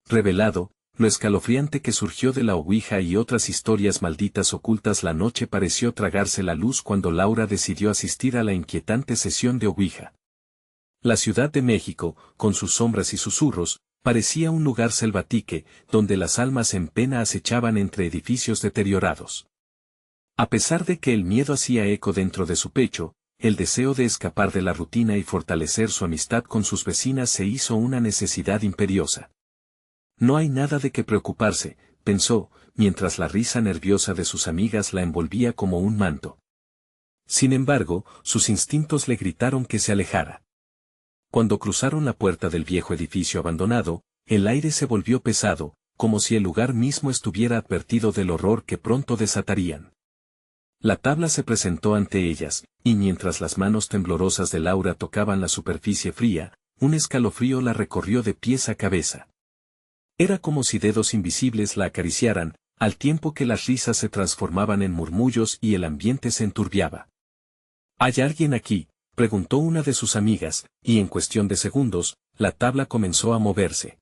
revelado, lo escalofriante que surgió de la ouija y otras historias malditas ocultas. La noche pareció tragarse la luz cuando Laura decidió asistir a la inquietante sesión de ouija. La Ciudad de México, con sus sombras y susurros, parecía un lugar selvatique, donde las almas en pena acechaban entre edificios deteriorados. A pesar de que el miedo hacía eco dentro de su pecho, el deseo de escapar de la rutina y fortalecer su amistad con sus vecinas se hizo una necesidad imperiosa. No hay nada de qué preocuparse, pensó, mientras la risa nerviosa de sus amigas la envolvía como un manto. Sin embargo, sus instintos le gritaron que se alejara. Cuando cruzaron la puerta del viejo edificio abandonado, el aire se volvió pesado, como si el lugar mismo estuviera advertido del horror que pronto desatarían. La tabla se presentó ante ellas, y mientras las manos temblorosas de Laura tocaban la superficie fría, un escalofrío la recorrió de pies a cabeza. Era como si dedos invisibles la acariciaran, al tiempo que las risas se transformaban en murmullos y el ambiente se enturbiaba. ¿Hay alguien aquí?, preguntó una de sus amigas, y en cuestión de segundos, la tabla comenzó a moverse.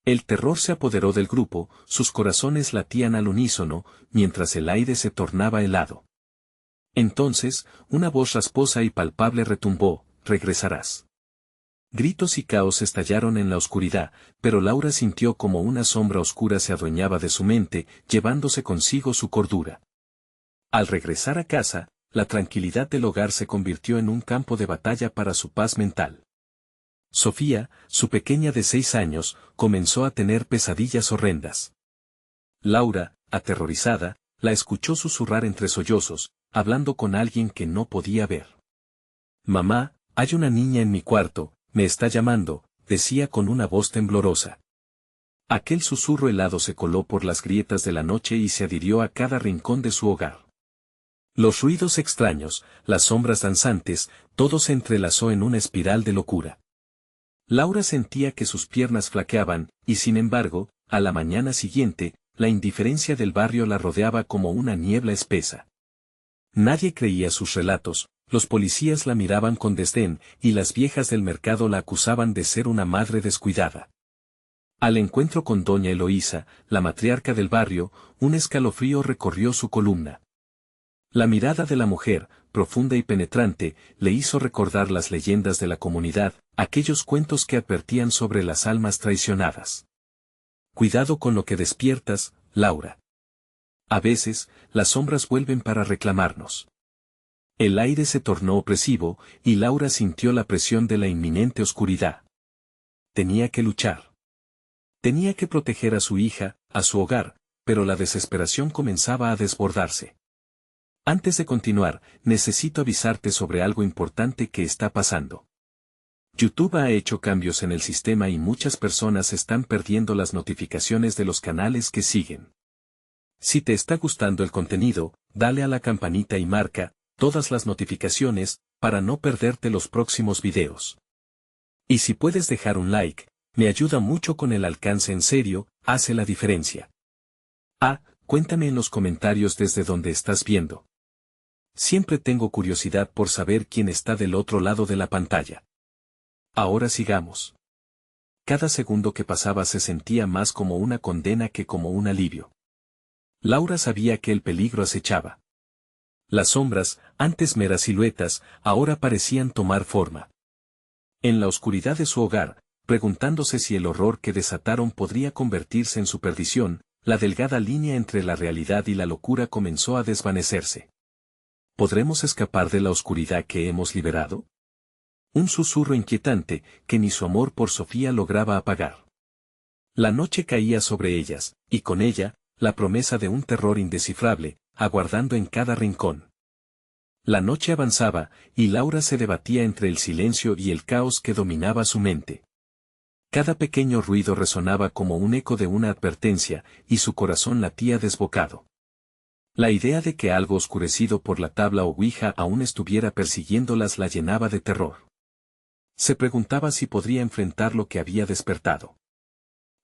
El terror se apoderó del grupo, sus corazones latían al unísono, mientras el aire se tornaba helado. Entonces, una voz rasposa y palpable retumbó: «Regresarás». Gritos y caos estallaron en la oscuridad, pero Laura sintió como una sombra oscura se adueñaba de su mente, llevándose consigo su cordura. Al regresar a casa, la tranquilidad del hogar se convirtió en un campo de batalla para su paz mental. Sofía, su pequeña de 6 años, comenzó a tener pesadillas horrendas. Laura, aterrorizada, la escuchó susurrar entre sollozos, hablando con alguien que no podía ver. «Mamá, hay una niña en mi cuarto, me está llamando», decía con una voz temblorosa. Aquel susurro helado se coló por las grietas de la noche y se adhirió a cada rincón de su hogar. Los ruidos extraños, las sombras danzantes, todo se entrelazó en una espiral de locura. Laura sentía que sus piernas flaqueaban, y sin embargo, a la mañana siguiente, la indiferencia del barrio la rodeaba como una niebla espesa. Nadie creía sus relatos, los policías la miraban con desdén, y las viejas del mercado la acusaban de ser una madre descuidada. Al encuentro con doña Eloísa, la matriarca del barrio, un escalofrío recorrió su columna. La mirada de la mujer, profunda y penetrante, le hizo recordar las leyendas de la comunidad, aquellos cuentos que advertían sobre las almas traicionadas. «Cuidado con lo que despiertas, Laura. A veces, las sombras vuelven para reclamarnos». El aire se tornó opresivo, y Laura sintió la presión de la inminente oscuridad. Tenía que luchar. Tenía que proteger a su hija, a su hogar, pero la desesperación comenzaba a desbordarse. «Antes de continuar, necesito avisarte sobre algo importante que está pasando. YouTube ha hecho cambios en el sistema y muchas personas están perdiendo las notificaciones de los canales que siguen. Si te está gustando el contenido, dale a la campanita y marca todas las notificaciones, para no perderte los próximos videos. Y si puedes dejar un like, me ayuda mucho con el alcance, en serio, hace la diferencia. Cuéntame en los comentarios desde donde estás viendo. Siempre tengo curiosidad por saber quién está del otro lado de la pantalla. Ahora sigamos. Cada segundo que pasaba se sentía más como una condena que como un alivio. Laura sabía que el peligro acechaba. Las sombras, antes meras siluetas, ahora parecían tomar forma. En la oscuridad de su hogar, preguntándose si el horror que desataron podría convertirse en su perdición, la delgada línea entre la realidad y la locura comenzó a desvanecerse. ¿Podremos escapar de la oscuridad que hemos liberado? Un susurro inquietante, que ni su amor por Sofía lograba apagar. La noche caía sobre ellas, y con ella, la promesa de un terror indescifrable, aguardando en cada rincón. La noche avanzaba, y Laura se debatía entre el silencio y el caos que dominaba su mente. Cada pequeño ruido resonaba como un eco de una advertencia, y su corazón latía desbocado. La idea de que algo oscurecido por la tabla ouija aún estuviera persiguiéndolas la llenaba de terror. Se preguntaba si podría enfrentar lo que había despertado.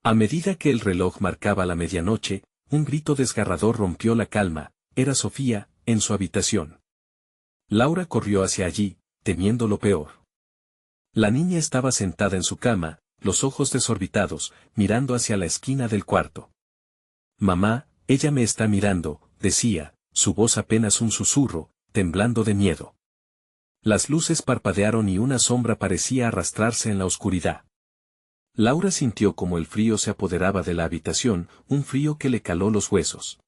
A medida que el reloj marcaba la medianoche, un grito desgarrador rompió la calma. Era Sofía, en su habitación. Laura corrió hacia allí, temiendo lo peor. La niña estaba sentada en su cama, los ojos desorbitados, mirando hacia la esquina del cuarto. Mamá, ella me está mirando, decía, su voz apenas un susurro, temblando de miedo. Las luces parpadearon y una sombra parecía arrastrarse en la oscuridad. Laura sintió como el frío se apoderaba de la habitación, un frío que le caló los huesos.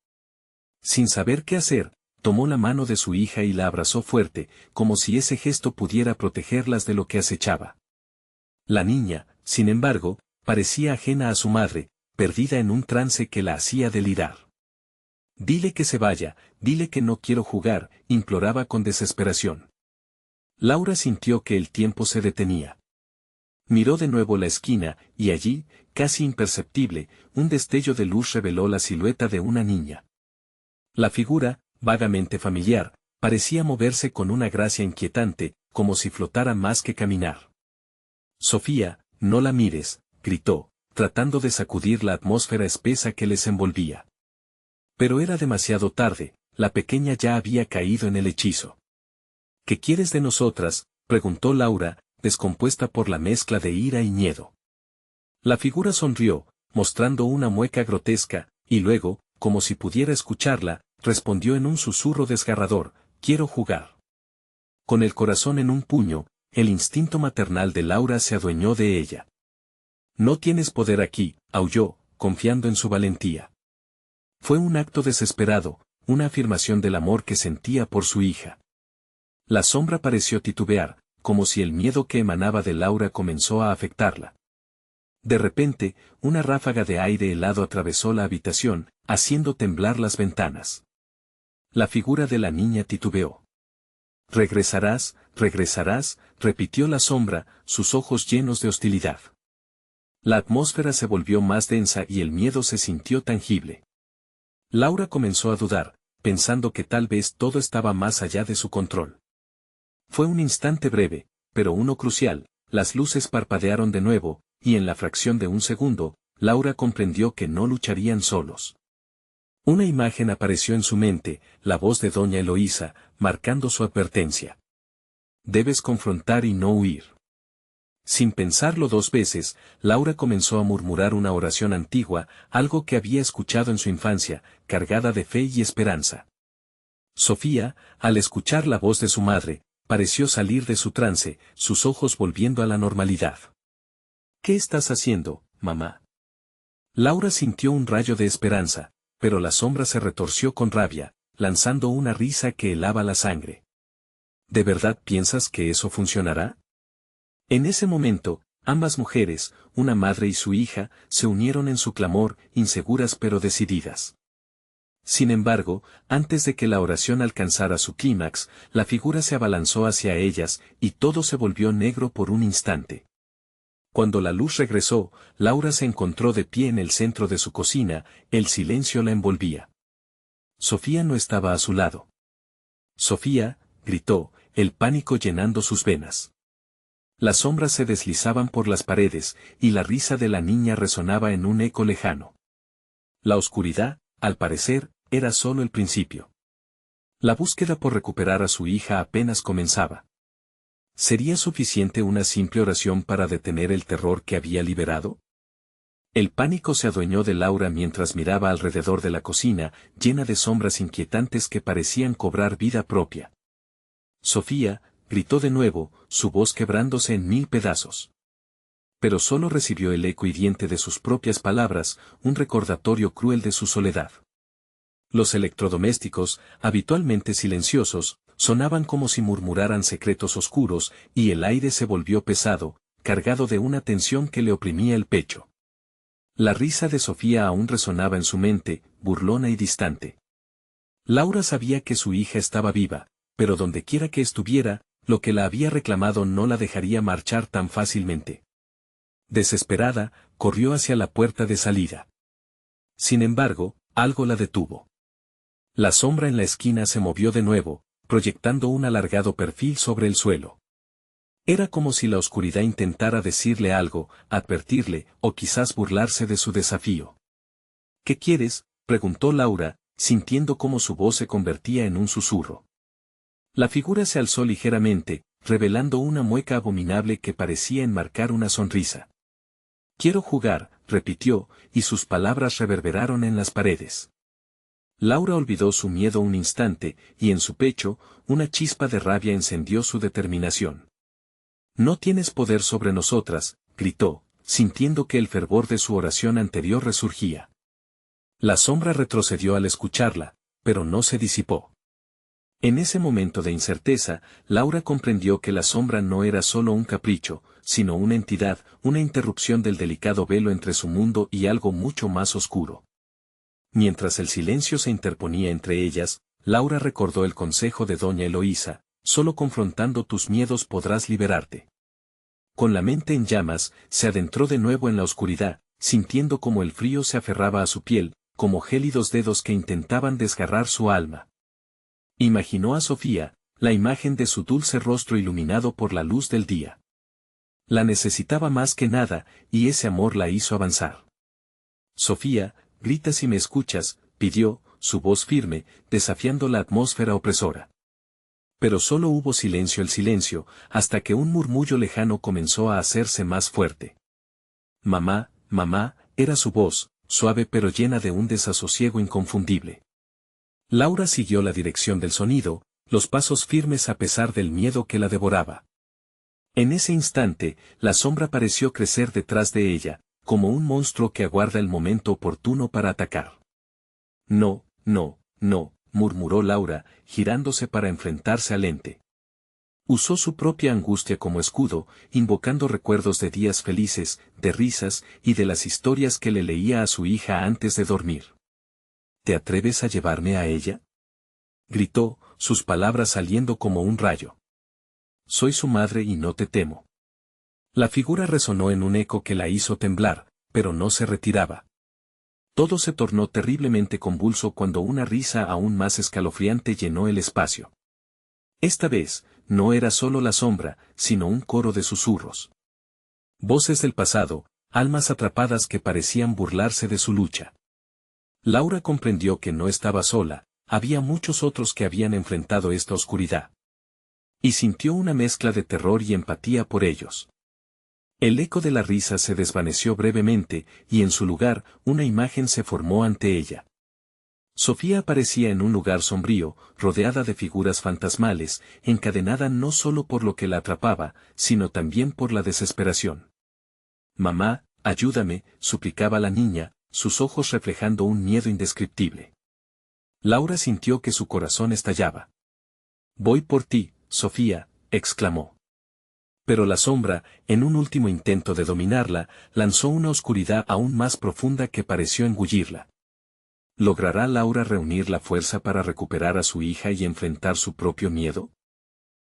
Sin saber qué hacer, tomó la mano de su hija y la abrazó fuerte, como si ese gesto pudiera protegerlas de lo que acechaba. La niña, sin embargo, parecía ajena a su madre, perdida en un trance que la hacía delirar. Dile que se vaya, dile que no quiero jugar, imploraba con desesperación. Laura sintió que el tiempo se detenía. Miró de nuevo la esquina, y allí, casi imperceptible, un destello de luz reveló la silueta de una niña. La figura, vagamente familiar, parecía moverse con una gracia inquietante, como si flotara más que caminar. Sofía, no la mires, gritó, tratando de sacudir la atmósfera espesa que les envolvía. Pero era demasiado tarde, la pequeña ya había caído en el hechizo. ¿Qué quieres de nosotras?, preguntó Laura, descompuesta por la mezcla de ira y miedo. La figura sonrió, mostrando una mueca grotesca, y luego, como si pudiera escucharla, respondió en un susurro desgarrador, quiero jugar. Con el corazón en un puño, el instinto maternal de Laura se adueñó de ella. No tienes poder aquí, aulló, confiando en su valentía. Fue un acto desesperado, una afirmación del amor que sentía por su hija. La sombra pareció titubear, como si el miedo que emanaba de Laura comenzó a afectarla. De repente, una ráfaga de aire helado atravesó la habitación, haciendo temblar las ventanas. La figura de la niña titubeó. Regresarás, repitió la sombra, sus ojos llenos de hostilidad. La atmósfera se volvió más densa y el miedo se sintió tangible. Laura comenzó a dudar, pensando que tal vez todo estaba más allá de su control. Fue un instante breve, pero uno crucial, las luces parpadearon de nuevo, y en la fracción de un segundo, Laura comprendió que no lucharían solos. Una imagen apareció en su mente, la voz de doña Eloísa, marcando su advertencia. Debes confrontar y no huir. Sin pensarlo dos veces, Laura comenzó a murmurar una oración antigua, algo que había escuchado en su infancia, cargada de fe y esperanza. Sofía, al escuchar la voz de su madre, pareció salir de su trance, sus ojos volviendo a la normalidad. ¿Qué estás haciendo, mamá? Laura sintió un rayo de esperanza, pero la sombra se retorció con rabia, lanzando una risa que helaba la sangre. ¿De verdad piensas que eso funcionará? En ese momento, ambas mujeres, una madre y su hija, se unieron en su clamor, inseguras pero decididas. Sin embargo, antes de que la oración alcanzara su clímax, la figura se abalanzó hacia ellas, y todo se volvió negro por un instante. Cuando la luz regresó, Laura se encontró de pie en el centro de su cocina, el silencio la envolvía. Sofía no estaba a su lado. Sofía, gritó, el pánico llenando sus venas. Las sombras se deslizaban por las paredes, y la risa de la niña resonaba en un eco lejano. La oscuridad, al parecer, era solo el principio. La búsqueda por recuperar a su hija apenas comenzaba. ¿Sería suficiente una simple oración para detener el terror que había liberado? El pánico se adueñó de Laura mientras miraba alrededor de la cocina, llena de sombras inquietantes que parecían cobrar vida propia. Sofía, gritó de nuevo, su voz quebrándose en 1000 pedazos. Pero solo recibió el eco hiriente de sus propias palabras, un recordatorio cruel de su soledad. Los electrodomésticos, habitualmente silenciosos, sonaban como si murmuraran secretos oscuros, y el aire se volvió pesado, cargado de una tensión que le oprimía el pecho. La risa de Sofía aún resonaba en su mente, burlona y distante. Laura sabía que su hija estaba viva, pero dondequiera que estuviera, lo que la había reclamado no la dejaría marchar tan fácilmente. Desesperada, corrió hacia la puerta de salida. Sin embargo, algo la detuvo. La sombra en la esquina se movió de nuevo, proyectando un alargado perfil sobre el suelo. Era como si la oscuridad intentara decirle algo, advertirle, o quizás burlarse de su desafío. ¿Qué quieres?, preguntó Laura, sintiendo cómo su voz se convertía en un susurro. La figura se alzó ligeramente, revelando una mueca abominable que parecía enmarcar una sonrisa. Quiero jugar, repitió, y sus palabras reverberaron en las paredes. Laura olvidó su miedo un instante, y en su pecho, una chispa de rabia encendió su determinación. No tienes poder sobre nosotras, gritó, sintiendo que el fervor de su oración anterior resurgía. La sombra retrocedió al escucharla, pero no se disipó. En ese momento de incerteza, Laura comprendió que la sombra no era solo un capricho, sino una entidad, una interrupción del delicado velo entre su mundo y algo mucho más oscuro. Mientras el silencio se interponía entre ellas, Laura recordó el consejo de doña Eloísa: solo confrontando tus miedos podrás liberarte. Con la mente en llamas, se adentró de nuevo en la oscuridad, sintiendo como el frío se aferraba a su piel, como gélidos dedos que intentaban desgarrar su alma. Imaginó a Sofía, la imagen de su dulce rostro iluminado por la luz del día. La necesitaba más que nada, y ese amor la hizo avanzar. Sofía, grita si me escuchas, pidió, su voz firme, desafiando la atmósfera opresora. Pero solo hubo silencio, el silencio, hasta que un murmullo lejano comenzó a hacerse más fuerte. Mamá, mamá, era su voz, suave pero llena de un desasosiego inconfundible. Laura siguió la dirección del sonido, los pasos firmes a pesar del miedo que la devoraba. En ese instante, la sombra pareció crecer detrás de ella, como un monstruo que aguarda el momento oportuno para atacar. No, no, no, murmuró Laura, girándose para enfrentarse al ente. Usó su propia angustia como escudo, invocando recuerdos de días felices, de risas y de las historias que le leía a su hija antes de dormir. ¿Te atreves a llevarme a ella?, gritó, sus palabras saliendo como un rayo. Soy su madre y no te temo. La figura resonó en un eco que la hizo temblar, pero no se retiraba. Todo se tornó terriblemente convulso cuando una risa aún más escalofriante llenó el espacio. Esta vez, no era solo la sombra, sino un coro de susurros. Voces del pasado, almas atrapadas que parecían burlarse de su lucha. Laura comprendió que no estaba sola, había muchos otros que habían enfrentado esta oscuridad. Y sintió una mezcla de terror y empatía por ellos. El eco de la risa se desvaneció brevemente, y en su lugar, una imagen se formó ante ella. Sofía aparecía en un lugar sombrío, rodeada de figuras fantasmales, encadenada no solo por lo que la atrapaba, sino también por la desesperación. Mamá, ayúdame, suplicaba la niña, sus ojos reflejando un miedo indescriptible. Laura sintió que su corazón estallaba. Voy por ti, Sofía, exclamó. Pero la sombra, en un último intento de dominarla, lanzó una oscuridad aún más profunda que pareció engullirla. ¿Logrará Laura reunir la fuerza para recuperar a su hija y enfrentar su propio miedo?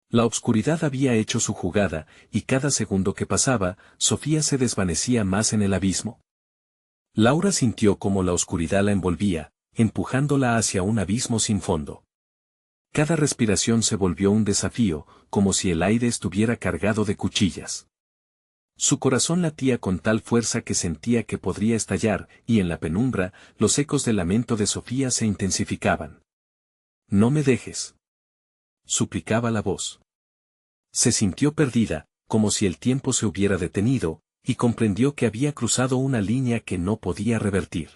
La oscuridad había hecho su jugada, y cada segundo que pasaba, Sofía se desvanecía más en el abismo. Laura sintió cómo la oscuridad la envolvía, empujándola hacia un abismo sin fondo. Cada respiración se volvió un desafío, como si el aire estuviera cargado de cuchillas. Su corazón latía con tal fuerza que sentía que podría estallar, y en la penumbra, los ecos del lamento de Sofía se intensificaban. No me dejes, suplicaba la voz. Se sintió perdida, como si el tiempo se hubiera detenido, y comprendió que había cruzado una línea que no podía revertir.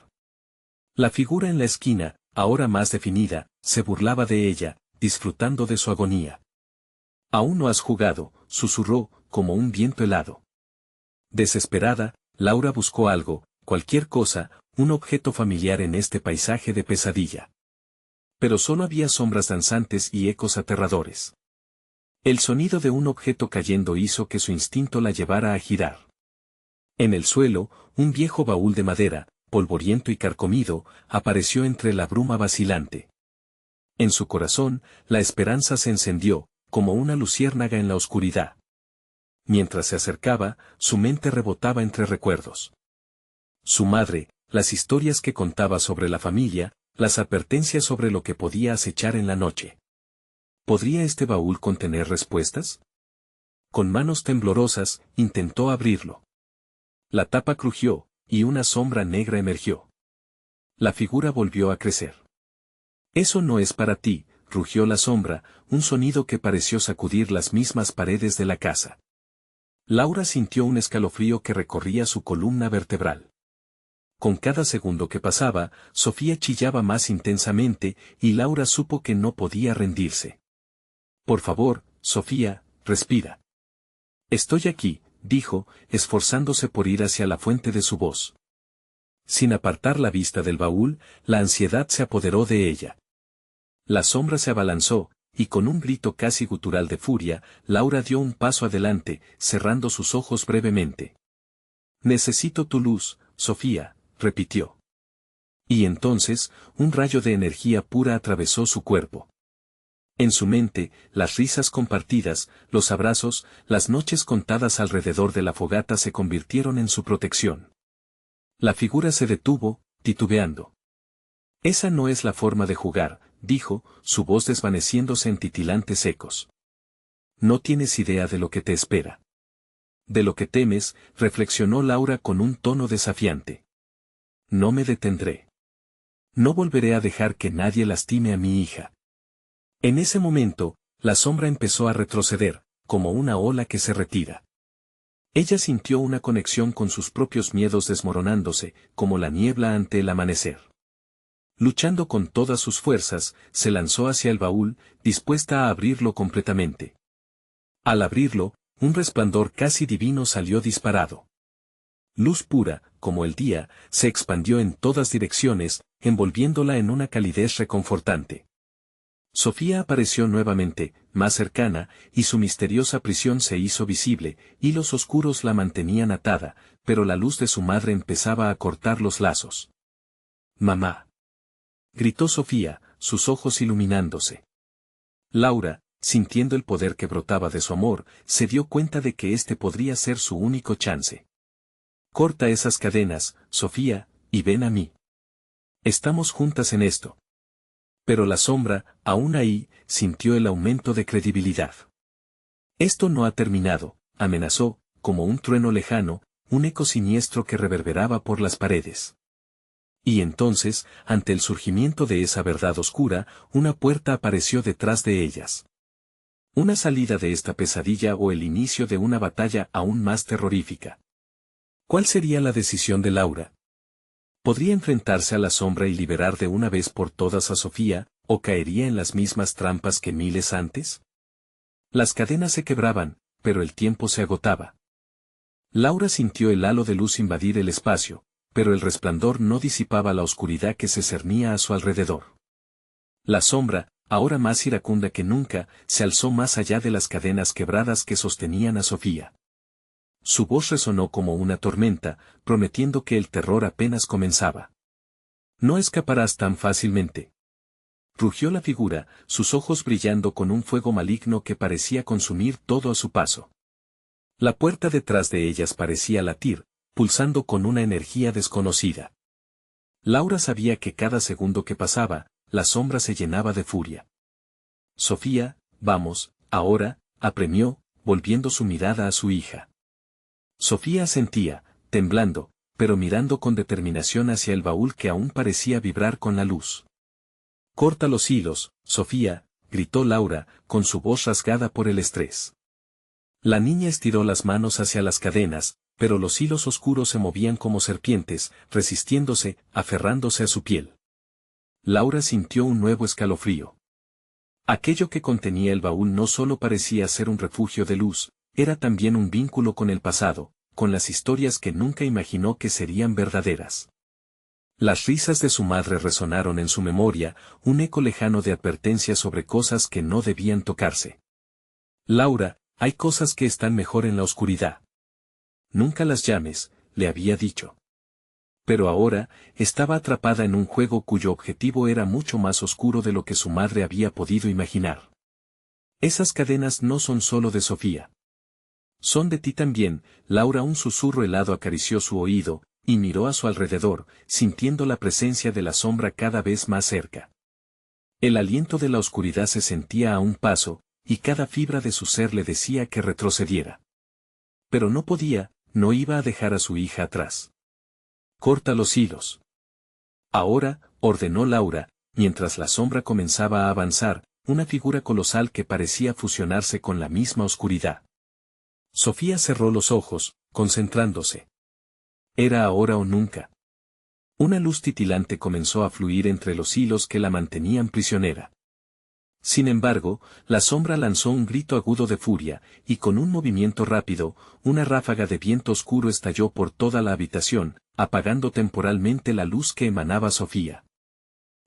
La figura en la esquina, ahora más definida, se burlaba de ella, disfrutando de su agonía. Aún no has jugado, susurró, como un viento helado. Desesperada, Laura buscó algo, cualquier cosa, un objeto familiar en este paisaje de pesadilla. Pero solo había sombras danzantes y ecos aterradores. El sonido de un objeto cayendo hizo que su instinto la llevara a girar. En el suelo, un viejo baúl de madera, polvoriento y carcomido, apareció entre la bruma vacilante. En su corazón, la esperanza se encendió, como una luciérnaga en la oscuridad. Mientras se acercaba, su mente rebotaba entre recuerdos. Su madre, las historias que contaba sobre la familia, las advertencias sobre lo que podía acechar en la noche. ¿Podría este baúl contener respuestas? Con manos temblorosas, intentó abrirlo. La tapa crujió, y una sombra negra emergió. La figura volvió a crecer. Eso no es para ti, rugió la sombra, un sonido que pareció sacudir las mismas paredes de la casa. Laura sintió un escalofrío que recorría su columna vertebral. Con cada segundo que pasaba, Sofía chillaba más intensamente, y Laura supo que no podía rendirse. Por favor, Sofía, respira. Estoy aquí, dijo, esforzándose por ir hacia la fuente de su voz. Sin apartar la vista del baúl, la ansiedad se apoderó de ella. La sombra se abalanzó, y con un grito casi gutural de furia, Laura dio un paso adelante, cerrando sus ojos brevemente. Necesito tu luz, Sofía, repitió. Y entonces, un rayo de energía pura atravesó su cuerpo. En su mente, las risas compartidas, los abrazos, las noches contadas alrededor de la fogata se convirtieron en su protección. La figura se detuvo, titubeando. Esa no es la forma de jugar, dijo, su voz desvaneciéndose en titilantes ecos. No tienes idea de lo que te espera. De lo que temes, reflexionó Laura con un tono desafiante. No me detendré. No volveré a dejar que nadie lastime a mi hija. En ese momento, la sombra empezó a retroceder, como una ola que se retira. Ella sintió una conexión con sus propios miedos desmoronándose, como la niebla ante el amanecer. Luchando con todas sus fuerzas, se lanzó hacia el baúl, dispuesta a abrirlo completamente. Al abrirlo, un resplandor casi divino salió disparado. Luz pura, como el día, se expandió en todas direcciones, envolviéndola en una calidez reconfortante. Sofía apareció nuevamente, más cercana, y su misteriosa prisión se hizo visible, hilos oscuros la mantenían atada, pero la luz de su madre empezaba a cortar los lazos. «Mamá», gritó Sofía, sus ojos iluminándose. Laura, sintiendo el poder que brotaba de su amor, se dio cuenta de que este podría ser su único chance. «Corta esas cadenas, Sofía, y ven a mí. Estamos juntas en esto». Pero la sombra, aún ahí, sintió el aumento de credibilidad. «Esto no ha terminado», amenazó, como un trueno lejano, un eco siniestro que reverberaba por las paredes. Y entonces, ante el surgimiento de esa verdad oscura, una puerta apareció detrás de ellas. Una salida de esta pesadilla o el inicio de una batalla aún más terrorífica. ¿Cuál sería la decisión de Laura? ¿Podría enfrentarse a la sombra y liberar de una vez por todas a Sofía, o caería en las mismas trampas que miles antes? Las cadenas se quebraban, pero el tiempo se agotaba. Laura sintió el halo de luz invadir el espacio, pero el resplandor no disipaba la oscuridad que se cernía a su alrededor. La sombra, ahora más iracunda que nunca, se alzó más allá de las cadenas quebradas que sostenían a Sofía. Su voz resonó como una tormenta, prometiendo que el terror apenas comenzaba. «No escaparás tan fácilmente», rugió la figura, sus ojos brillando con un fuego maligno que parecía consumir todo a su paso. La puerta detrás de ellas parecía latir, pulsando con una energía desconocida. Laura sabía que cada segundo que pasaba, la sombra se llenaba de furia. «Sofía, vamos, ahora», apremió, volviendo su mirada a su hija. Sofía asentía, temblando, pero mirando con determinación hacia el baúl que aún parecía vibrar con la luz. «Corta los hilos, Sofía», gritó Laura, con su voz rasgada por el estrés. La niña estiró las manos hacia las cadenas, pero los hilos oscuros se movían como serpientes, resistiéndose, aferrándose a su piel. Laura sintió un nuevo escalofrío. Aquello que contenía el baúl no solo parecía ser un refugio de luz, era también un vínculo con el pasado, con las historias que nunca imaginó que serían verdaderas. Las risas de su madre resonaron en su memoria, un eco lejano de advertencias sobre cosas que no debían tocarse. «Laura, hay cosas que están mejor en la oscuridad. Nunca las llames», le había dicho. Pero ahora, estaba atrapada en un juego cuyo objetivo era mucho más oscuro de lo que su madre había podido imaginar. «Esas cadenas no son solo de Sofía. Son de ti también», Laura. Un susurro helado acarició su oído, y miró a su alrededor, sintiendo la presencia de la sombra cada vez más cerca. El aliento de la oscuridad se sentía a un paso, y cada fibra de su ser le decía que retrocediera. Pero no podía, no iba a dejar a su hija atrás. «Corta los hilos». «Ahora», ordenó Laura, mientras la sombra comenzaba a avanzar, una figura colosal que parecía fusionarse con la misma oscuridad. Sofía cerró los ojos, concentrándose. Era ahora o nunca. Una luz titilante comenzó a fluir entre los hilos que la mantenían prisionera. Sin embargo, la sombra lanzó un grito agudo de furia, y con un movimiento rápido, una ráfaga de viento oscuro estalló por toda la habitación, apagando temporalmente la luz que emanaba Sofía.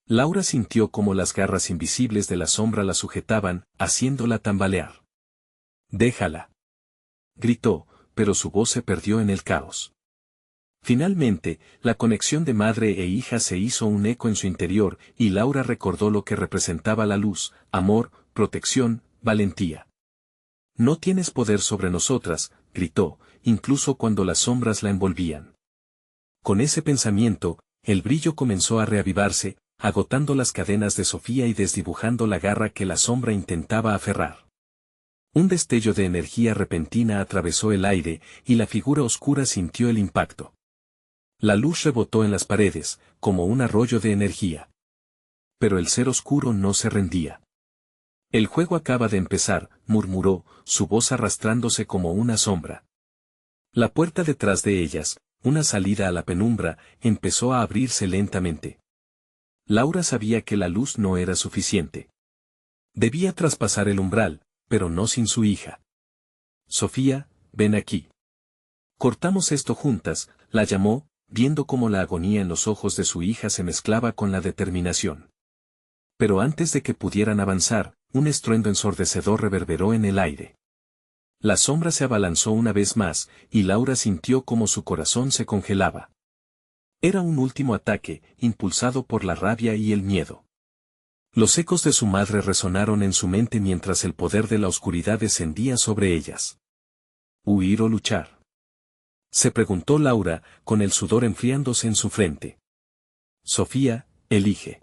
Laura sintió como las garras invisibles de la sombra la sujetaban, haciéndola tambalear. «Déjala», gritó, pero su voz se perdió en el caos. Finalmente, la conexión de madre e hija se hizo un eco en su interior, y Laura recordó lo que representaba la luz: amor, protección, valentía. «No tienes poder sobre nosotras», gritó, incluso cuando las sombras la envolvían. Con ese pensamiento, el brillo comenzó a reavivarse, agotando las cadenas de Sofía y desdibujando la garra que la sombra intentaba aferrar. Un destello de energía repentina atravesó el aire, y la figura oscura sintió el impacto. La luz rebotó en las paredes, como un arroyo de energía. Pero el ser oscuro no se rendía. «El juego acaba de empezar», murmuró, su voz arrastrándose como una sombra. La puerta detrás de ellas, una salida a la penumbra, empezó a abrirse lentamente. Laura sabía que la luz no era suficiente. Debía traspasar el umbral, pero no sin su hija. «Sofía, ven aquí. Cortamos esto juntas», la llamó, viendo cómo la agonía en los ojos de su hija se mezclaba con la determinación. Pero antes de que pudieran avanzar, un estruendo ensordecedor reverberó en el aire. La sombra se abalanzó una vez más, y Laura sintió como su corazón se congelaba. Era un último ataque, impulsado por la rabia y el miedo. Los ecos de su madre resonaron en su mente mientras el poder de la oscuridad descendía sobre ellas. ¿Huir o luchar?, se preguntó Laura, con el sudor enfriándose en su frente. «Sofía, elige».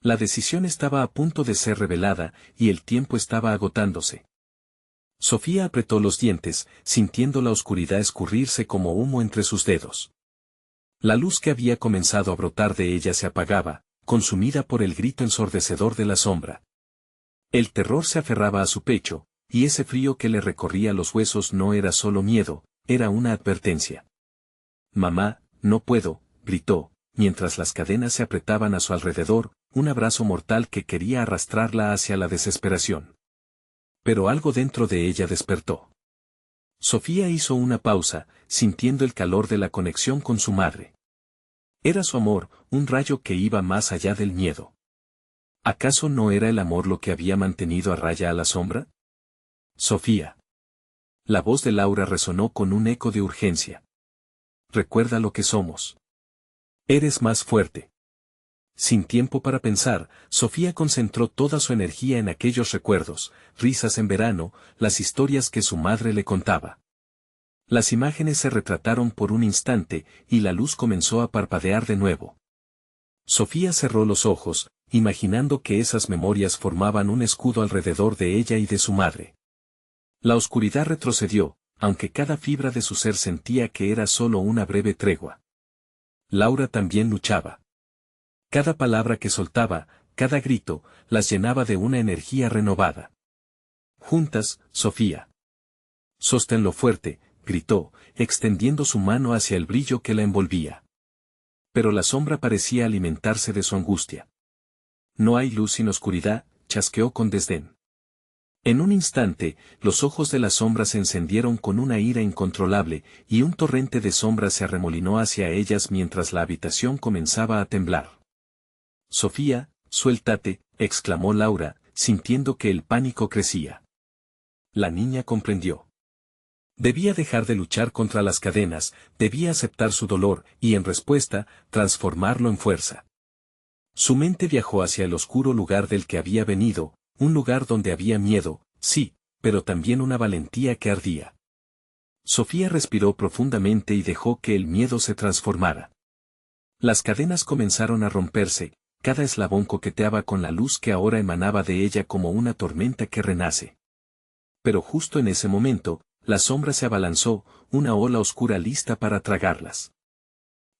La decisión estaba a punto de ser revelada, y el tiempo estaba agotándose. Sofía apretó los dientes, sintiendo la oscuridad escurrirse como humo entre sus dedos. La luz que había comenzado a brotar de ella se apagaba, consumida por el grito ensordecedor de la sombra. El terror se aferraba a su pecho, y ese frío que le recorría los huesos no era solo miedo, era una advertencia. «Mamá, no puedo», gritó, mientras las cadenas se apretaban a su alrededor, un abrazo mortal que quería arrastrarla hacia la desesperación. Pero algo dentro de ella despertó. Sofía hizo una pausa, sintiendo el calor de la conexión con su madre. Era su amor, un rayo que iba más allá del miedo. ¿Acaso no era el amor lo que había mantenido a raya a la sombra? «Sofía». La voz de Laura resonó con un eco de urgencia. «Recuerda lo que somos. Eres más fuerte». Sin tiempo para pensar, Sofía concentró toda su energía en aquellos recuerdos, risas en verano, las historias que su madre le contaba. Las imágenes se retrataron por un instante, y la luz comenzó a parpadear de nuevo. Sofía cerró los ojos, imaginando que esas memorias formaban un escudo alrededor de ella y de su madre. La oscuridad retrocedió, aunque cada fibra de su ser sentía que era solo una breve tregua. Laura también luchaba. Cada palabra que soltaba, cada grito, las llenaba de una energía renovada. «Juntas, Sofía». «Sosténlo fuerte», gritó, extendiendo su mano hacia el brillo que la envolvía. Pero la sombra parecía alimentarse de su angustia. «No hay luz sin oscuridad», chasqueó con desdén. En un instante, los ojos de la sombra se encendieron con una ira incontrolable, y un torrente de sombra se arremolinó hacia ellas mientras la habitación comenzaba a temblar. «Sofía, suéltate», exclamó Laura, sintiendo que el pánico crecía. La niña comprendió. Debía dejar de luchar contra las cadenas, debía aceptar su dolor, y en respuesta, transformarlo en fuerza. Su mente viajó hacia el oscuro lugar del que había venido, un lugar donde había miedo, sí, pero también una valentía que ardía. Sofía respiró profundamente y dejó que el miedo se transformara. Las cadenas comenzaron a romperse, cada eslabón coqueteaba con la luz que ahora emanaba de ella como una tormenta que renace. Pero justo en ese momento, la sombra se abalanzó, una ola oscura lista para tragarlas.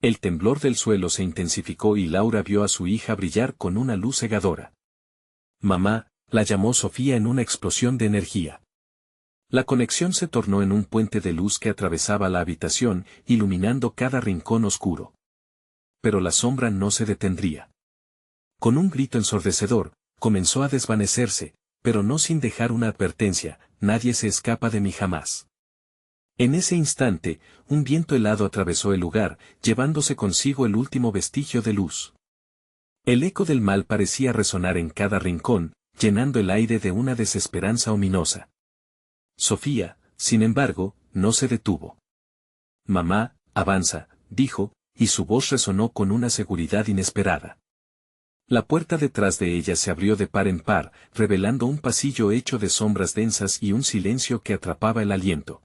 El temblor del suelo se intensificó y Laura vio a su hija brillar con una luz cegadora. «Mamá», la llamó Sofía en una explosión de energía. La conexión se tornó en un puente de luz que atravesaba la habitación, iluminando cada rincón oscuro. Pero la sombra no se detendría. Con un grito ensordecedor, comenzó a desvanecerse, pero no sin dejar una advertencia: nadie se escapa de mí jamás. En ese instante, un viento helado atravesó el lugar, llevándose consigo el último vestigio de luz. El eco del mal parecía resonar en cada rincón, llenando el aire de una desesperanza ominosa. Sofía, sin embargo, no se detuvo. «Mamá, avanza», dijo, y su voz resonó con una seguridad inesperada. La puerta detrás de ella se abrió de par en par, revelando un pasillo hecho de sombras densas y un silencio que atrapaba el aliento.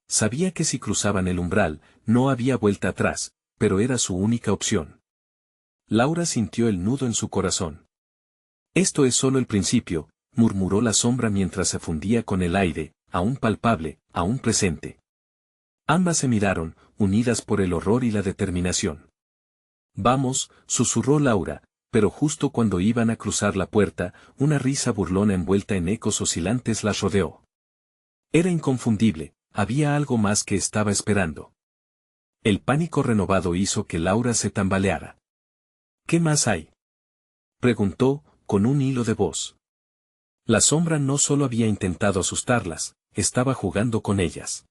Sabía que si cruzaban el umbral, no había vuelta atrás, pero era su única opción. Laura sintió el nudo en su corazón. «Esto es solo el principio», murmuró la sombra mientras se fundía con el aire, aún palpable, aún presente. Ambas se miraron, unidas por el horror y la determinación. «Vamos», susurró Laura, pero justo cuando iban a cruzar la puerta, una risa burlona envuelta en ecos oscilantes las rodeó. Era inconfundible, había algo más que estaba esperando. El pánico renovado hizo que Laura se tambaleara. «¿Qué más hay?», preguntó, con un hilo de voz. La sombra no solo había intentado asustarlas, estaba jugando con ellas.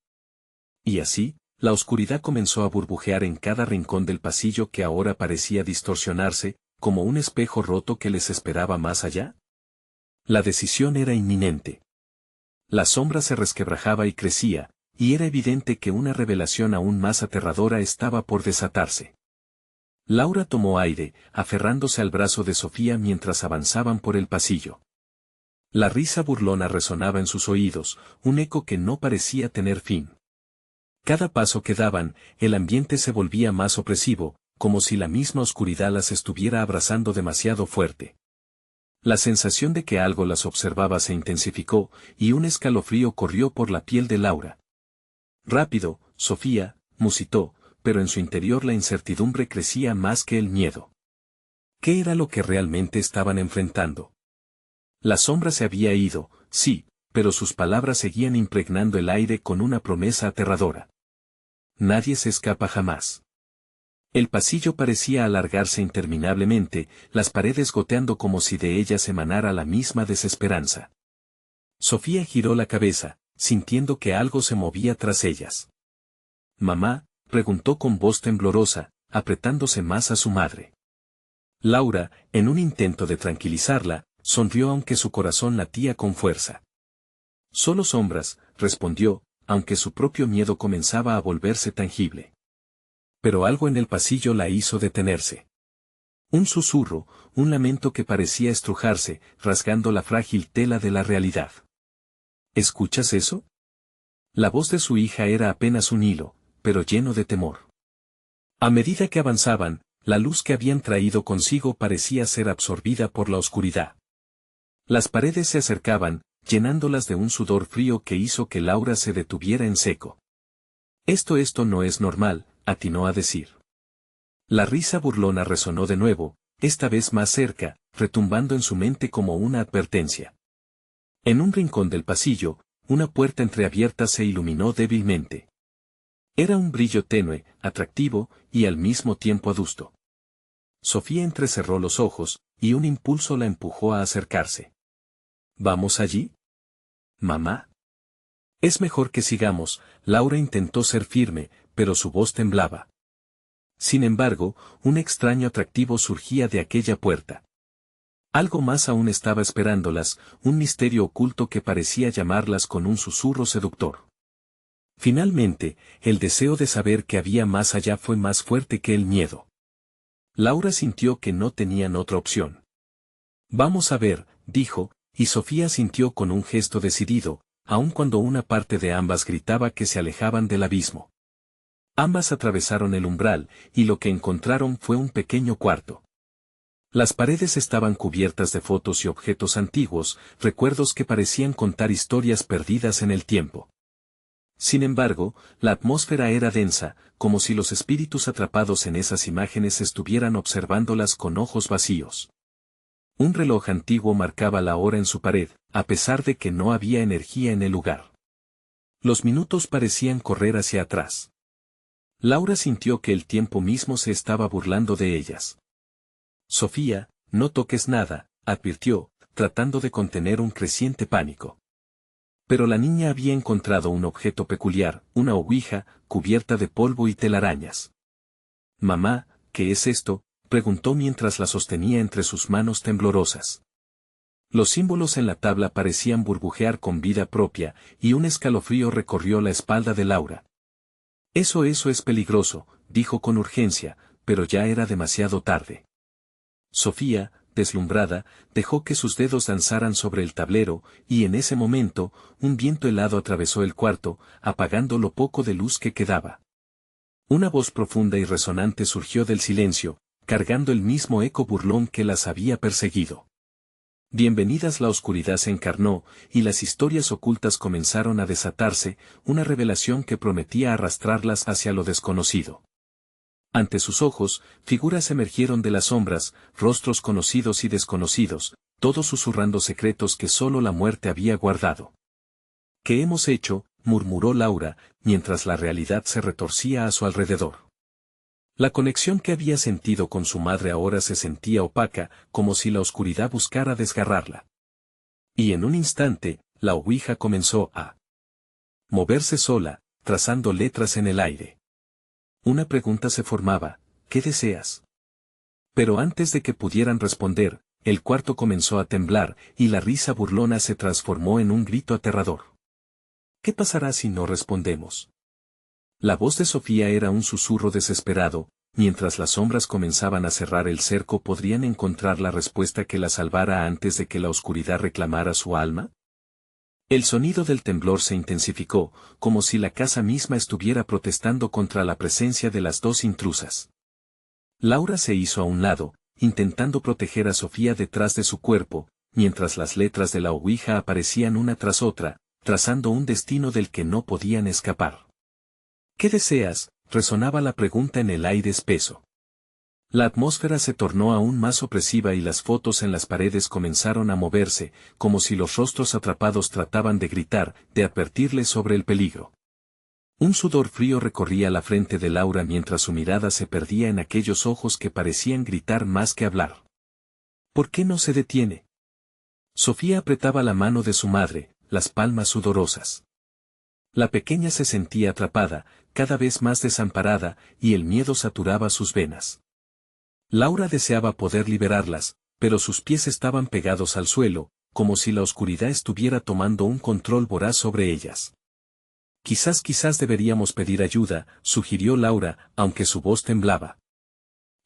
Y así, la oscuridad comenzó a burbujear en cada rincón del pasillo que ahora parecía distorsionarse, como un espejo roto que les esperaba más allá. La decisión era inminente. La sombra se resquebrajaba y crecía, y era evidente que una revelación aún más aterradora estaba por desatarse. Laura tomó aire, aferrándose al brazo de Sofía mientras avanzaban por el pasillo. La risa burlona resonaba en sus oídos, un eco que no parecía tener fin. Cada paso que daban, el ambiente se volvía más opresivo, como si la misma oscuridad las estuviera abrazando demasiado fuerte. La sensación de que algo las observaba se intensificó, y un escalofrío corrió por la piel de Laura. «Rápido, Sofía», musitó, pero en su interior la incertidumbre crecía más que el miedo. ¿Qué era lo que realmente estaban enfrentando? La sombra se había ido, sí, pero sus palabras seguían impregnando el aire con una promesa aterradora. «Nadie se escapa jamás». El pasillo parecía alargarse interminablemente, las paredes goteando como si de ellas emanara la misma desesperanza. Sofía giró la cabeza, sintiendo que algo se movía tras ellas. «Mamá», preguntó con voz temblorosa, apretándose más a su madre. Laura, en un intento de tranquilizarla, sonrió aunque su corazón latía con fuerza. «Solo sombras», respondió, aunque su propio miedo comenzaba a volverse tangible. Pero algo en el pasillo la hizo detenerse. Un susurro, un lamento que parecía estrujarse, rasgando la frágil tela de la realidad. «¿Escuchas eso?». La voz de su hija era apenas un hilo, pero lleno de temor. A medida que avanzaban, la luz que habían traído consigo parecía ser absorbida por la oscuridad. Las paredes se acercaban, llenándolas de un sudor frío que hizo que Laura se detuviera en seco. Esto no es normal», atinó a decir. La risa burlona resonó de nuevo, esta vez más cerca, retumbando en su mente como una advertencia. En un rincón del pasillo, una puerta entreabierta se iluminó débilmente. Era un brillo tenue, atractivo, y al mismo tiempo adusto. Sofía entrecerró los ojos, y un impulso la empujó a acercarse. «¿Vamos allí?». «Mamá». «Es mejor que sigamos», Laura intentó ser firme, pero su voz temblaba. Sin embargo, un extraño atractivo surgía de aquella puerta. Algo más aún estaba esperándolas, un misterio oculto que parecía llamarlas con un susurro seductor. Finalmente, el deseo de saber qué había más allá fue más fuerte que el miedo. Laura sintió que no tenían otra opción. «Vamos a ver», dijo, y Sofía sintió con un gesto decidido, aun cuando una parte de ambas gritaba que se alejaban del abismo. Ambas atravesaron el umbral, y lo que encontraron fue un pequeño cuarto. Las paredes estaban cubiertas de fotos y objetos antiguos, recuerdos que parecían contar historias perdidas en el tiempo. Sin embargo, la atmósfera era densa, como si los espíritus atrapados en esas imágenes estuvieran observándolas con ojos vacíos. Un reloj antiguo marcaba la hora en su pared, a pesar de que no había energía en el lugar. Los minutos parecían correr hacia atrás. Laura sintió que el tiempo mismo se estaba burlando de ellas. Sofía, no toques nada, advirtió, tratando de contener un creciente pánico. Pero la niña había encontrado un objeto peculiar, una ouija, cubierta de polvo y telarañas. Mamá, ¿qué es esto?, preguntó mientras la sostenía entre sus manos temblorosas. Los símbolos en la tabla parecían burbujear con vida propia, y un escalofrío recorrió la espalda de Laura. Eso es peligroso, dijo con urgencia, pero ya era demasiado tarde. Sofía, deslumbrada, dejó que sus dedos danzaran sobre el tablero, y en ese momento, un viento helado atravesó el cuarto, apagando lo poco de luz que quedaba. Una voz profunda y resonante surgió del silencio, cargando el mismo eco burlón que las había perseguido. Bienvenidas, la oscuridad se encarnó, y las historias ocultas comenzaron a desatarse, una revelación que prometía arrastrarlas hacia lo desconocido. Ante sus ojos, figuras emergieron de las sombras, rostros conocidos y desconocidos, todos susurrando secretos que solo la muerte había guardado. ¿Qué hemos hecho?, murmuró Laura, mientras la realidad se retorcía a su alrededor. La conexión que había sentido con su madre ahora se sentía opaca, como si la oscuridad buscara desgarrarla. Y en un instante, la ouija comenzó a moverse sola, trazando letras en el aire. Una pregunta se formaba: ¿qué deseas? Pero antes de que pudieran responder, el cuarto comenzó a temblar, y la risa burlona se transformó en un grito aterrador. ¿Qué pasará si no respondemos? La voz de Sofía era un susurro desesperado. Mientras las sombras comenzaban a cerrar el cerco, ¿podrían encontrar la respuesta que la salvara antes de que la oscuridad reclamara su alma? El sonido del temblor se intensificó, como si la casa misma estuviera protestando contra la presencia de las dos intrusas. Laura se hizo a un lado, intentando proteger a Sofía detrás de su cuerpo, mientras las letras de la ouija aparecían una tras otra, trazando un destino del que no podían escapar. ¿Qué deseas?, resonaba la pregunta en el aire espeso. La atmósfera se tornó aún más opresiva y las fotos en las paredes comenzaron a moverse, como si los rostros atrapados trataban de gritar, de advertirle sobre el peligro. Un sudor frío recorría la frente de Laura mientras su mirada se perdía en aquellos ojos que parecían gritar más que hablar. ¿Por qué no se detiene? Sofía apretaba la mano de su madre, las palmas sudorosas. La pequeña se sentía atrapada, cada vez más desamparada, y el miedo saturaba sus venas. Laura deseaba poder liberarlas, pero sus pies estaban pegados al suelo, como si la oscuridad estuviera tomando un control voraz sobre ellas. Quizás deberíamos pedir ayuda, sugirió Laura, aunque su voz temblaba.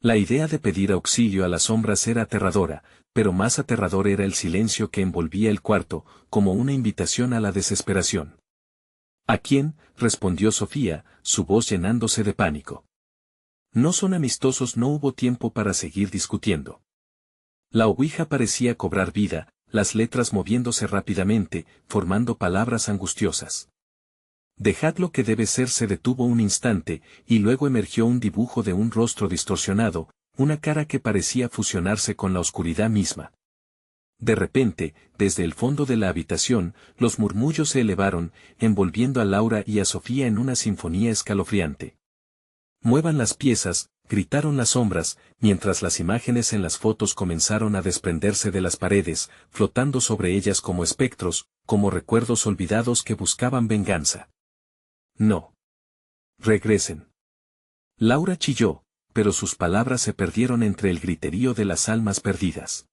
La idea de pedir auxilio a las sombras era aterradora, pero más aterrador era el silencio que envolvía el cuarto, como una invitación a la desesperación. ¿A quién?, respondió Sofía, su voz llenándose de pánico. No son amistosos. No hubo tiempo para seguir discutiendo. La ouija parecía cobrar vida, las letras moviéndose rápidamente, formando palabras angustiosas. Dejad lo que debe ser. Se detuvo un instante, y luego emergió un dibujo de un rostro distorsionado, una cara que parecía fusionarse con la oscuridad misma. De repente, desde el fondo de la habitación, los murmullos se elevaron, envolviendo a Laura y a Sofía en una sinfonía escalofriante. «Muevan las piezas», gritaron las sombras, mientras las imágenes en las fotos comenzaron a desprenderse de las paredes, flotando sobre ellas como espectros, como recuerdos olvidados que buscaban venganza. «No. Regresen». Laura chilló, pero sus palabras se perdieron entre el griterío de las almas perdidas.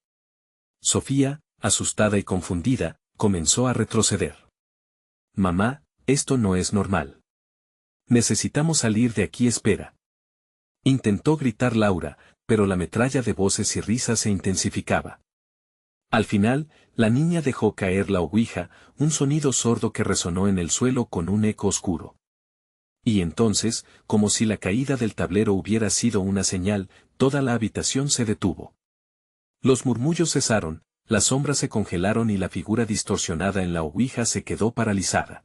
Sofía, asustada y confundida, comenzó a retroceder. «Mamá, esto no es normal. Necesitamos salir de aquí. Espera». Intentó gritar Laura, pero la metralla de voces y risas se intensificaba. Al final, la niña dejó caer la ouija, un sonido sordo que resonó en el suelo con un eco oscuro. Y entonces, como si la caída del tablero hubiera sido una señal, toda la habitación se detuvo. Los murmullos cesaron, las sombras se congelaron y la figura distorsionada en la ouija se quedó paralizada.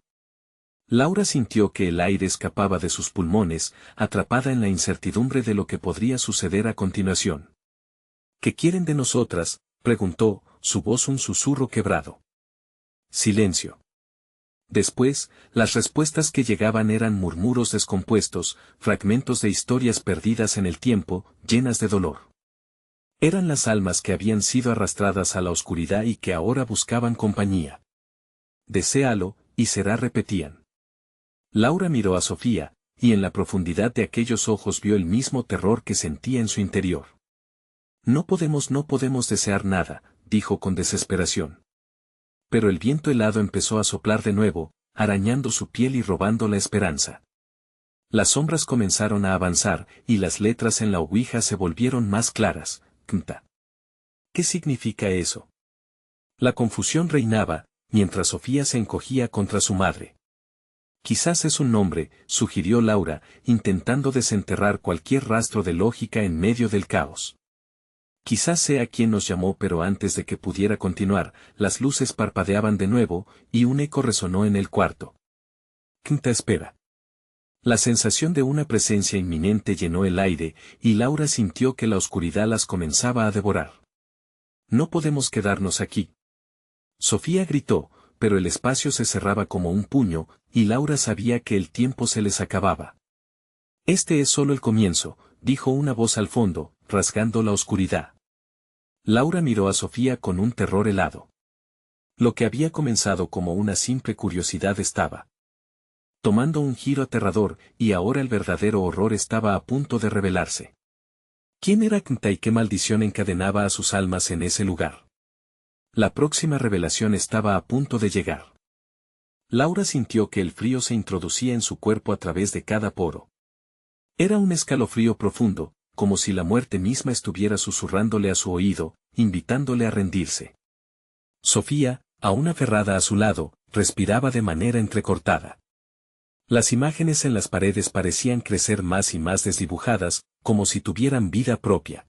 Laura sintió que el aire escapaba de sus pulmones, atrapada en la incertidumbre de lo que podría suceder a continuación. «¿Qué quieren de nosotras?», preguntó, su voz un susurro quebrado. Silencio. Después, las respuestas que llegaban eran murmuros descompuestos, fragmentos de historias perdidas en el tiempo, llenas de dolor. Eran las almas que habían sido arrastradas a la oscuridad y que ahora buscaban compañía. Deséalo, y será, repetían. Laura miró a Sofía, y en la profundidad de aquellos ojos vio el mismo terror que sentía en su interior. No podemos desear nada, dijo con desesperación. Pero el viento helado empezó a soplar de nuevo, arañando su piel y robando la esperanza. Las sombras comenzaron a avanzar, y las letras en la ouija se volvieron más claras. Kmta. ¿Qué significa eso? La confusión reinaba, mientras Sofía se encogía contra su madre. Quizás es un nombre, sugirió Laura, intentando desenterrar cualquier rastro de lógica en medio del caos. Quizás sea quien nos llamó, pero antes de que pudiera continuar, las luces parpadeaban de nuevo, y un eco resonó en el cuarto. Kmta, espera. La sensación de una presencia inminente llenó el aire, y Laura sintió que la oscuridad las comenzaba a devorar. No podemos quedarnos aquí. Sofía gritó, pero el espacio se cerraba como un puño, y Laura sabía que el tiempo se les acababa. Este es solo el comienzo, dijo una voz al fondo, rasgando la oscuridad. Laura miró a Sofía con un terror helado. Lo que había comenzado como una simple curiosidad estaba tomando un giro aterrador, y ahora el verdadero horror estaba a punto de revelarse. ¿Quién era Kmta y qué maldición encadenaba a sus almas en ese lugar? La próxima revelación estaba a punto de llegar. Laura sintió que el frío se introducía en su cuerpo a través de cada poro. Era un escalofrío profundo, como si la muerte misma estuviera susurrándole a su oído, invitándole a rendirse. Sofía, aún aferrada a su lado, respiraba de manera entrecortada. Las imágenes en las paredes parecían crecer más y más desdibujadas, como si tuvieran vida propia.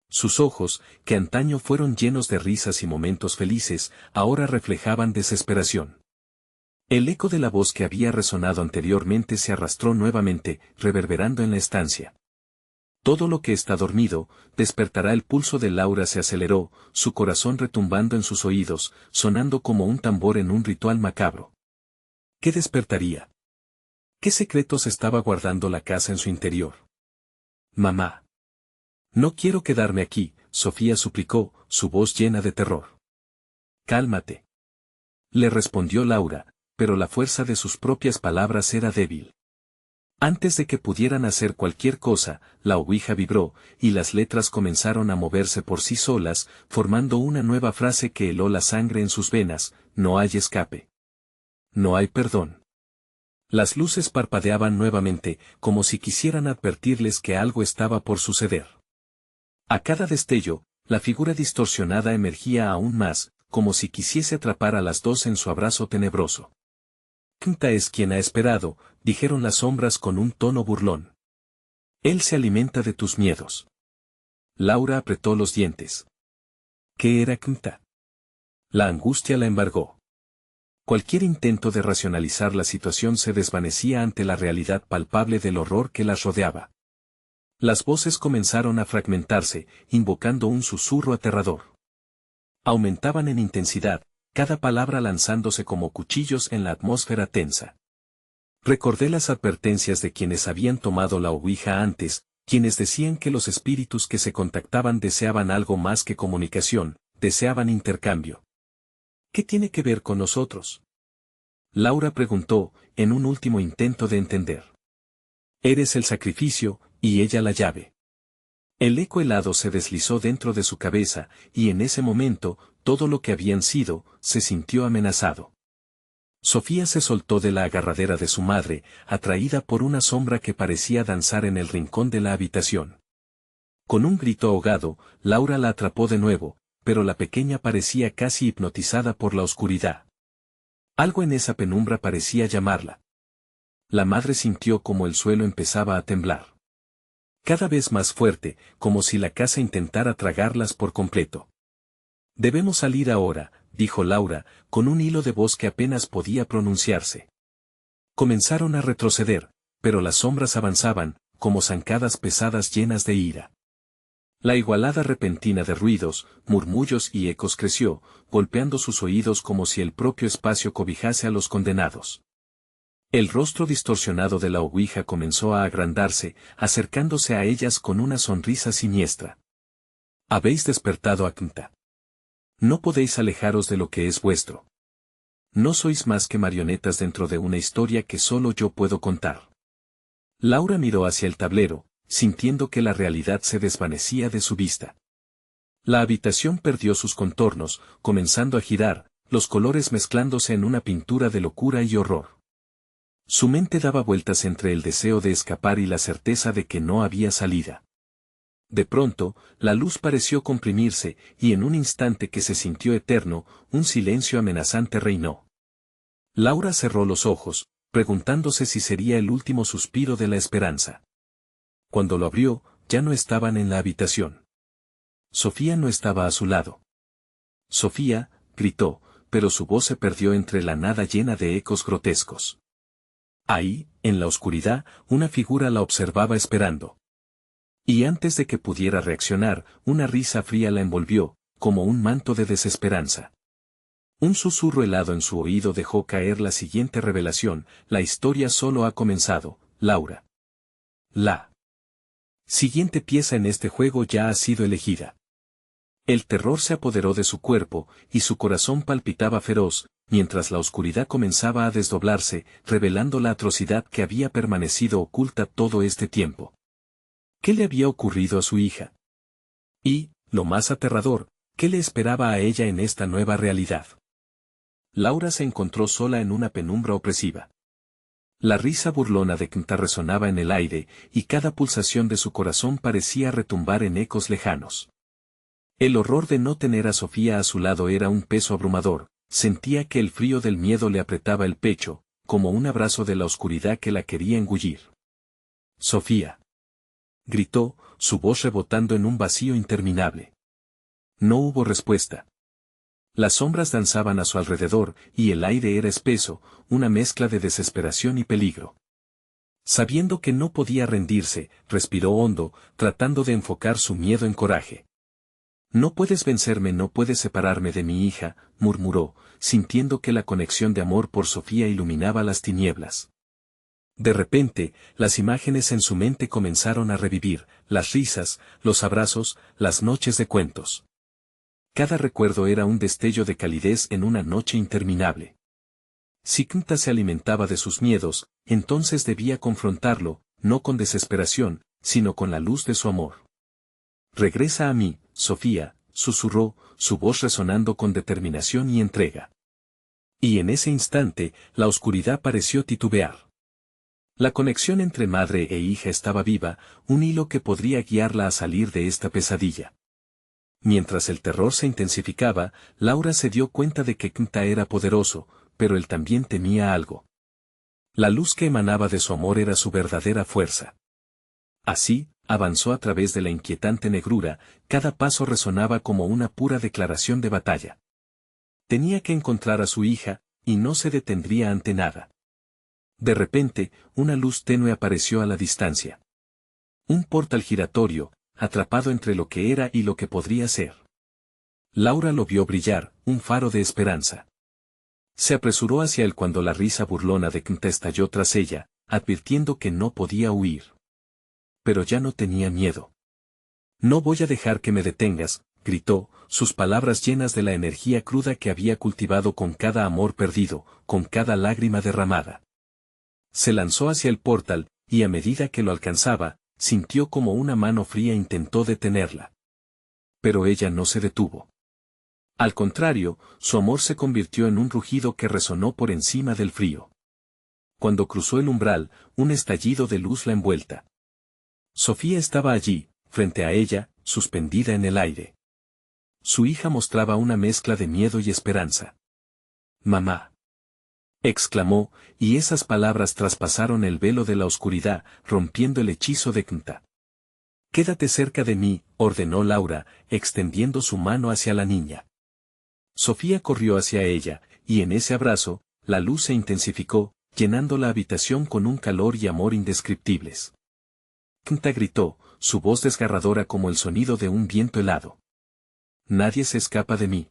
Sus ojos, que antaño fueron llenos de risas y momentos felices, ahora reflejaban desesperación. El eco de la voz que había resonado anteriormente se arrastró nuevamente, reverberando en la estancia. Todo lo que está dormido, despertará. El pulso de Laura se aceleró, su corazón retumbando en sus oídos, sonando como un tambor en un ritual macabro. ¿Qué despertaría? ¿Qué secretos estaba guardando la casa en su interior? Mamá. No quiero quedarme aquí, Sofía suplicó, su voz llena de terror. Cálmate. Le respondió Laura, pero la fuerza de sus propias palabras era débil. Antes de que pudieran hacer cualquier cosa, la ouija vibró, y las letras comenzaron a moverse por sí solas, formando una nueva frase que heló la sangre en sus venas: no hay escape. No hay perdón. Las luces parpadeaban nuevamente, como si quisieran advertirles que algo estaba por suceder. A cada destello, la figura distorsionada emergía aún más, como si quisiese atrapar a las dos en su abrazo tenebroso. Kmta es quien ha esperado, dijeron las sombras con un tono burlón. Él se alimenta de tus miedos. Laura apretó los dientes. ¿Qué era Kmta? La angustia la embargó. Cualquier intento de racionalizar la situación se desvanecía ante la realidad palpable del horror que las rodeaba. Las voces comenzaron a fragmentarse, invocando un susurro aterrador. Aumentaban en intensidad, cada palabra lanzándose como cuchillos en la atmósfera tensa. Recordé las advertencias de quienes habían tomado la ouija antes, quienes decían que los espíritus que se contactaban deseaban algo más que comunicación, deseaban intercambio. ¿Qué tiene que ver con nosotros? Laura preguntó, en un último intento de entender. Eres el sacrificio, y ella la llave. El eco helado se deslizó dentro de su cabeza, y en ese momento, todo lo que habían sido, se sintió amenazado. Sofía se soltó de la agarradera de su madre, atraída por una sombra que parecía danzar en el rincón de la habitación. Con un grito ahogado, Laura la atrapó de nuevo, pero la pequeña parecía casi hipnotizada por la oscuridad. Algo en esa penumbra parecía llamarla. La madre sintió como el suelo empezaba a temblar. Cada vez más fuerte, como si la casa intentara tragarlas por completo. Debemos salir ahora, dijo Laura, con un hilo de voz que apenas podía pronunciarse. Comenzaron a retroceder, pero las sombras avanzaban, como zancadas pesadas llenas de ira. La igualada repentina de ruidos, murmullos y ecos creció, golpeando sus oídos como si el propio espacio cobijase a los condenados. El rostro distorsionado de la ouija comenzó a agrandarse, acercándose a ellas con una sonrisa siniestra. Habéis despertado a Kmta. No podéis alejaros de lo que es vuestro. No sois más que marionetas dentro de una historia que solo yo puedo contar. Laura miró hacia el tablero, sintiendo que la realidad se desvanecía de su vista. La habitación perdió sus contornos, comenzando a girar, los colores mezclándose en una pintura de locura y horror. Su mente daba vueltas entre el deseo de escapar y la certeza de que no había salida. De pronto, la luz pareció comprimirse, y en un instante que se sintió eterno, un silencio amenazante reinó. Laura cerró los ojos, preguntándose si sería el último suspiro de la esperanza. Cuando lo abrió, ya no estaban en la habitación. Sofía no estaba a su lado. Sofía, gritó, pero su voz se perdió entre la nada llena de ecos grotescos. Ahí, en la oscuridad, una figura la observaba esperando. Y antes de que pudiera reaccionar, una risa fría la envolvió, como un manto de desesperanza. Un susurro helado en su oído dejó caer la siguiente revelación: la historia solo ha comenzado, Laura. La siguiente pieza en este juego ya ha sido elegida. El terror se apoderó de su cuerpo, y su corazón palpitaba feroz, mientras la oscuridad comenzaba a desdoblarse, revelando la atrocidad que había permanecido oculta todo este tiempo. ¿Qué le había ocurrido a su hija? Y, lo más aterrador, ¿qué le esperaba a ella en esta nueva realidad? Laura se encontró sola en una penumbra opresiva. La risa burlona de Kmta resonaba en el aire, y cada pulsación de su corazón parecía retumbar en ecos lejanos. El horror de no tener a Sofía a su lado era un peso abrumador, sentía que el frío del miedo le apretaba el pecho, como un abrazo de la oscuridad que la quería engullir. Sofía. Gritó, su voz rebotando en un vacío interminable. No hubo respuesta. Las sombras danzaban a su alrededor, y el aire era espeso, una mezcla de desesperación y peligro. Sabiendo que no podía rendirse, respiró hondo, tratando de enfocar su miedo en coraje. No puedes vencerme, no puedes separarme de mi hija, murmuró, sintiendo que la conexión de amor por Sofía iluminaba las tinieblas. De repente, las imágenes en su mente comenzaron a revivir, las risas, los abrazos, las noches de cuentos. Cada recuerdo era un destello de calidez en una noche interminable. Si Kmta se alimentaba de sus miedos, entonces debía confrontarlo, no con desesperación, sino con la luz de su amor. Regresa a mí, Sofía, susurró, su voz resonando con determinación y entrega. Y en ese instante, la oscuridad pareció titubear. La conexión entre madre e hija estaba viva, un hilo que podría guiarla a salir de esta pesadilla. Mientras el terror se intensificaba, Laura se dio cuenta de que Kmta era poderoso, pero él también temía algo. La luz que emanaba de su amor era su verdadera fuerza. Así, avanzó a través de la inquietante negrura, cada paso resonaba como una pura declaración de batalla. Tenía que encontrar a su hija, y no se detendría ante nada. De repente, una luz tenue apareció a la distancia. Un portal giratorio, atrapado entre lo que era y lo que podría ser. Laura lo vio brillar, un faro de esperanza. Se apresuró hacia él cuando la risa burlona de Kmta estalló tras ella, advirtiendo que no podía huir. Pero ya no tenía miedo. No voy a dejar que me detengas, gritó, sus palabras llenas de la energía cruda que había cultivado con cada amor perdido, con cada lágrima derramada. Se lanzó hacia el portal, y a medida que lo alcanzaba, sintió como una mano fría intentó detenerla. Pero ella no se detuvo. Al contrario, su amor se convirtió en un rugido que resonó por encima del frío. Cuando cruzó el umbral, un estallido de luz la envuelta. Sofía estaba allí, frente a ella, suspendida en el aire. Su hija mostraba una mezcla de miedo y esperanza. «Mamá», exclamó, y esas palabras traspasaron el velo de la oscuridad, rompiendo el hechizo de Kmta. «Quédate cerca de mí», ordenó Laura, extendiendo su mano hacia la niña. Sofía corrió hacia ella, y en ese abrazo, la luz se intensificó, llenando la habitación con un calor y amor indescriptibles. Kmta gritó, su voz desgarradora como el sonido de un viento helado. Nadie se escapa de mí.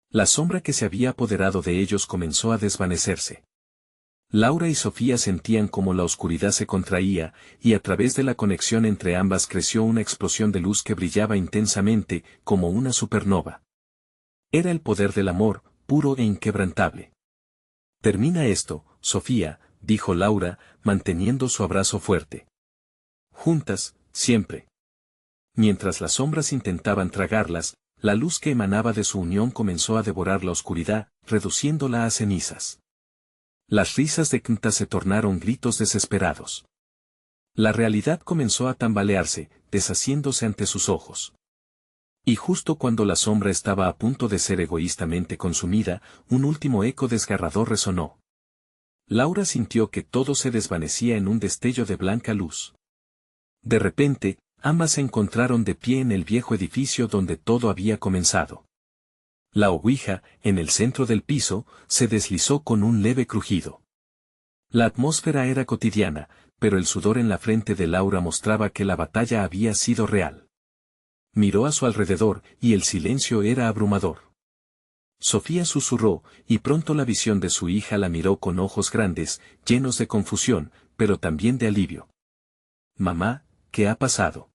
La sombra que se había apoderado de ellos comenzó a desvanecerse. Laura y Sofía sentían como la oscuridad se contraía, y a través de la conexión entre ambas creció una explosión de luz que brillaba intensamente, como una supernova. Era el poder del amor, puro e inquebrantable. Termina esto, Sofía, dijo Laura, manteniendo su abrazo fuerte. Juntas, siempre. Mientras las sombras intentaban tragarlas, la luz que emanaba de su unión comenzó a devorar la oscuridad, reduciéndola a cenizas. Las risas de Kenta se tornaron gritos desesperados. La realidad comenzó a tambalearse, deshaciéndose ante sus ojos. Y justo cuando la sombra estaba a punto de ser egoístamente consumida, un último eco desgarrador resonó. Laura sintió que todo se desvanecía en un destello de blanca luz. De repente, ambas se encontraron de pie en el viejo edificio donde todo había comenzado. La ouija, en el centro del piso, se deslizó con un leve crujido. La atmósfera era cotidiana, pero el sudor en la frente de Laura mostraba que la batalla había sido real. Miró a su alrededor, y el silencio era abrumador. Sofía susurró, y pronto la visión de su hija la miró con ojos grandes, llenos de confusión, pero también de alivio. «Mamá, ¿qué ha pasado?»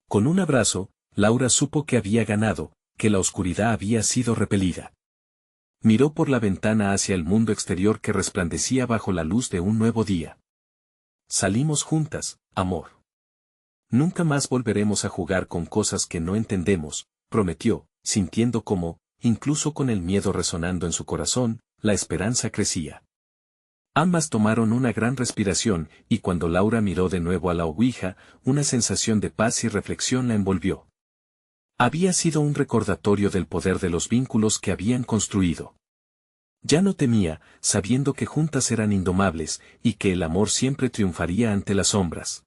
Con un abrazo, Laura supo que había ganado, que la oscuridad había sido repelida. Miró por la ventana hacia el mundo exterior que resplandecía bajo la luz de un nuevo día. «Salimos juntas, amor. Nunca más volveremos a jugar con cosas que no entendemos», prometió, sintiendo cómo, incluso con el miedo resonando en su corazón, la esperanza crecía. Ambas tomaron una gran respiración, y cuando Laura miró de nuevo a la ouija, una sensación de paz y reflexión la envolvió. Había sido un recordatorio del poder de los vínculos que habían construido. Ya no temía, sabiendo que juntas eran indomables, y que el amor siempre triunfaría ante las sombras.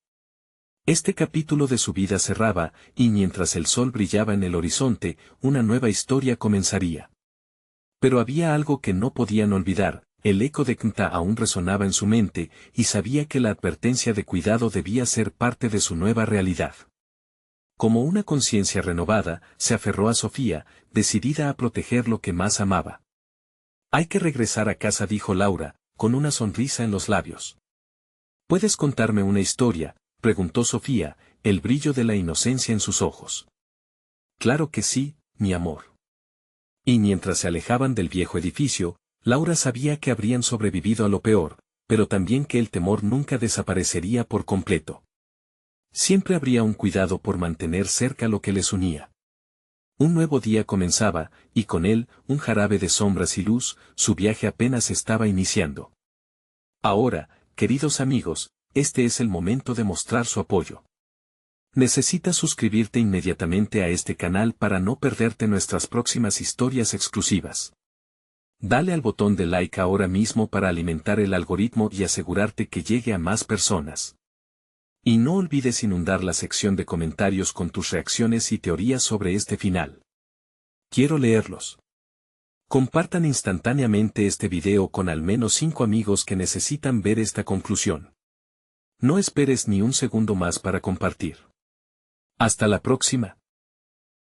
Este capítulo de su vida cerraba, y mientras el sol brillaba en el horizonte, una nueva historia comenzaría. Pero había algo que no podían olvidar, el eco de Kenta aún resonaba en su mente, y sabía que la advertencia de cuidado debía ser parte de su nueva realidad. Como una conciencia renovada, se aferró a Sofía, decidida a proteger lo que más amaba. «Hay que regresar a casa», dijo Laura, con una sonrisa en los labios. «¿Puedes contarme una historia?», preguntó Sofía, el brillo de la inocencia en sus ojos. «Claro que sí, mi amor». Y mientras se alejaban del viejo edificio, Laura sabía que habrían sobrevivido a lo peor, pero también que el temor nunca desaparecería por completo. Siempre habría un cuidado por mantener cerca lo que les unía. Un nuevo día comenzaba, y con él, un jarabe de sombras y luz, su viaje apenas estaba iniciando. Ahora, queridos amigos, este es el momento de mostrar su apoyo. Necesitas suscribirte inmediatamente a este canal para no perderte nuestras próximas historias exclusivas. Dale al botón de like ahora mismo para alimentar el algoritmo y asegurarte que llegue a más personas. Y no olvides inundar la sección de comentarios con tus reacciones y teorías sobre este final. Quiero leerlos. Compartan instantáneamente este video con al menos 5 amigos que necesitan ver esta conclusión. No esperes ni un segundo más para compartir. Hasta la próxima.